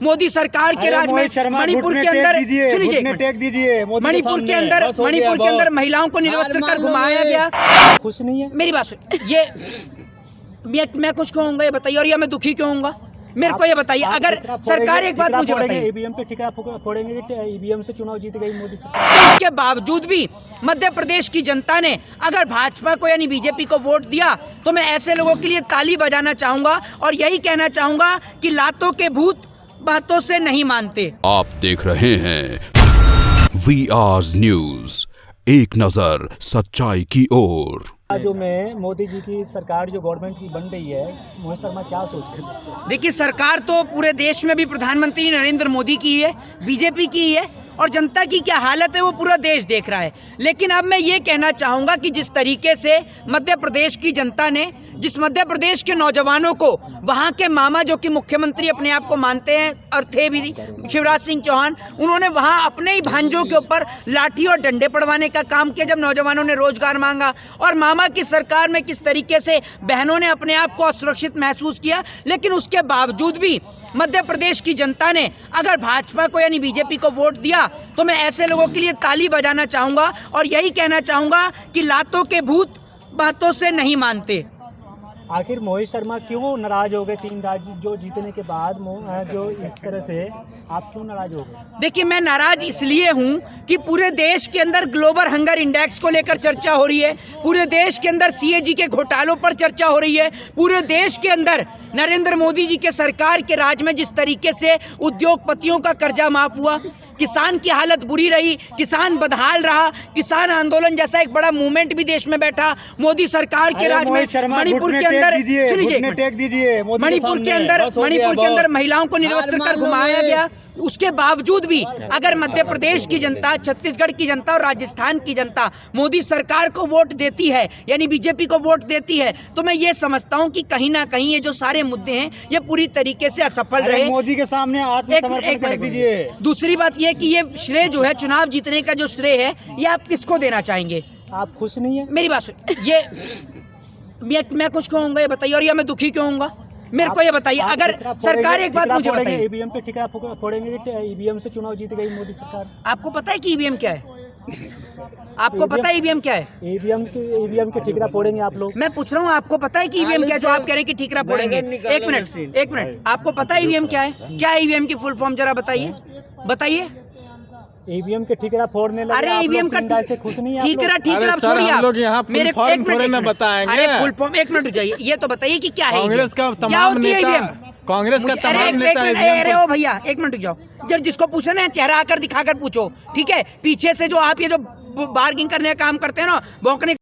मोदी सरकार के राज में मणिपुर के अंदर मणिपुर के अंदर महिलाओं को निर्वस्त्र कर घुमाया गया। खुश नहीं है, मेरी बात सुन, ये मैं कुछ कहूँगा ये बताइए, और ये मैं दुखी क्यों होऊंगा? मेरे को ये बताइए, अगर सरकार एक बात मुझे बताइए, ईवीएम पे ठिकरा फोड़ेंगे, ईवीएम से चुनाव जीत गई मोदी सरकार। इसके बावजूद भी मध्य प्रदेश की जनता ने अगर भाजपा को यानी बीजेपी को वोट दिया तो मैं ऐसे लोगों के लिए ताली बजाना चाहूंगा और यही कहना चाहूंगा कि लातों के भूत बातों से नहीं मानते। आप देख रहे हैं VR न्यूज, एक नजर सच्चाई की ओर। जो मैं मोदी जी की सरकार जो गवर्नमेंट की बन रही है, मोहित शर्मा क्या सोचते हैं? देखिए, सरकार तो पूरे देश में भी प्रधानमंत्री नरेंद्र मोदी की है, बीजेपी की है, और जनता की क्या हालत है वो पूरा देश देख रहा है। लेकिन अब मैं ये कहना चाहूँगा कि जिस तरीके से मध्य प्रदेश की जनता ने, जिस मध्य प्रदेश के नौजवानों को वहाँ के मामा जो कि मुख्यमंत्री अपने आप को मानते हैं और थे भी शिवराज सिंह चौहान, उन्होंने वहाँ अपने ही भांजों के ऊपर लाठी और डंडे पड़वाने का काम किया जब नौजवानों ने रोजगार मांगा। और मामा की सरकार में किस तरीके से बहनों ने अपने आप को असुरक्षित महसूस किया। लेकिन उसके बावजूद भी मध्य प्रदेश की जनता ने अगर भाजपा को यानी बीजेपी को वोट दिया तो मैं ऐसे लोगों के लिए ताली बजाना चाहूँगा और यही कहना चाहूँगा कि लातों के भूत बातों से नहीं मानते। आखिर मोहित शर्मा क्यों नाराज हो गए? 3 राज्य जो जीतने के बाद जो इस तरह से आप क्यों नाराज हो गए? देखिए, मैं नाराज इसलिए हूं कि पूरे देश के अंदर ग्लोबल हंगर इंडेक्स को लेकर चर्चा हो रही है, पूरे देश के अंदर CAG के घोटालों पर चर्चा हो रही है, पूरे देश के अंदर नरेंद्र मोदी जी के सरकार के राज में जिस तरीके से उद्योगपतियों का कर्जा माफ हुआ, किसान की हालत बुरी रही, किसान बदहाल रहा, किसान आंदोलन जैसा एक बड़ा मूवमेंट भी देश में बैठा मोदी सरकार के राज में। मणिपुर के अंदर मणिपुर के अंदर महिलाओं को निर्वस्त्र कर घुमाया गया। उसके बावजूद भी अगर मध्य प्रदेश की जनता, छत्तीसगढ़ की जनता और राजस्थान की जनता मोदी सरकार को वोट देती है यानी बीजेपी को वोट देती है, तो मैं ये समझता हूँ कि कहीं ना कहीं ये जो सारे मुद्दे हैं ये पूरी तरीके से असफल रहे। मोदी के सामने आत्मसमर्पण कर दीजिए। दूसरी बात ये कि ये श्रेय जो है, चुनाव जीतने का जो श्रेय है, ये आप किसको देना चाहेंगे? आप खुश नहीं है? मेरी बात सुन, ये मैं कुछ कहूँगा ये बताइए, और ये मैं दुखी क्यों होऊंगा? मेरे को ये बताइए, अगर सरकार एक बात मुझे बताइए, ईवीएम पे ठिकरा फोड़ेंगे, ईवीएम से चुनाव जीत गई मोदी सरकार। आपको पता है कि ईवीएम क्या है? आपको पता है ईवीएम क्या है? ईवीएम के ठिकरा फोड़ेंगे आप लोग। मैं पूछ रहा हूँ आपको पता है कि ईवीएम क्या है जो आप कह रहे हैं कि ठिकरा फोड़ेंगे? एक मिनट, आपको पता है ईवीएम क्या है? क्या है ईवीएम की फुल फॉर्म, जरा बताइए। ईवीएम के ठिकरा फोड़ने लगे। अरे ईवीएम का से खुश नहीं है? ठिकरा छोड़िए आप, मेरे बताएंगे। अरे फुल फॉर्म, एक मिनट जाइए, ये तो बताइए कि क्या है कांग्रेस का क्या तमाम होती है नेता, ईवीएम? कांग्रेस का तमाम नेता। अरे ओ भैया, एक मिनट जाओ, जब जिसको पूछो ना चेहरा आकर दिखाकर पूछो, ठीक है? पीछे से जो आप ये जो बार्गिंग करने का काम करते हैं ना, भौंकने।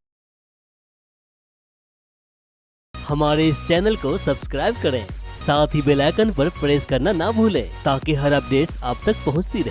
हमारे इस चैनल को सब्सक्राइब करें, साथ ही बेल आइकन पर प्रेस करना ना भूलें ताकि हर अपडेट्स आप तक पहुंचती रहे।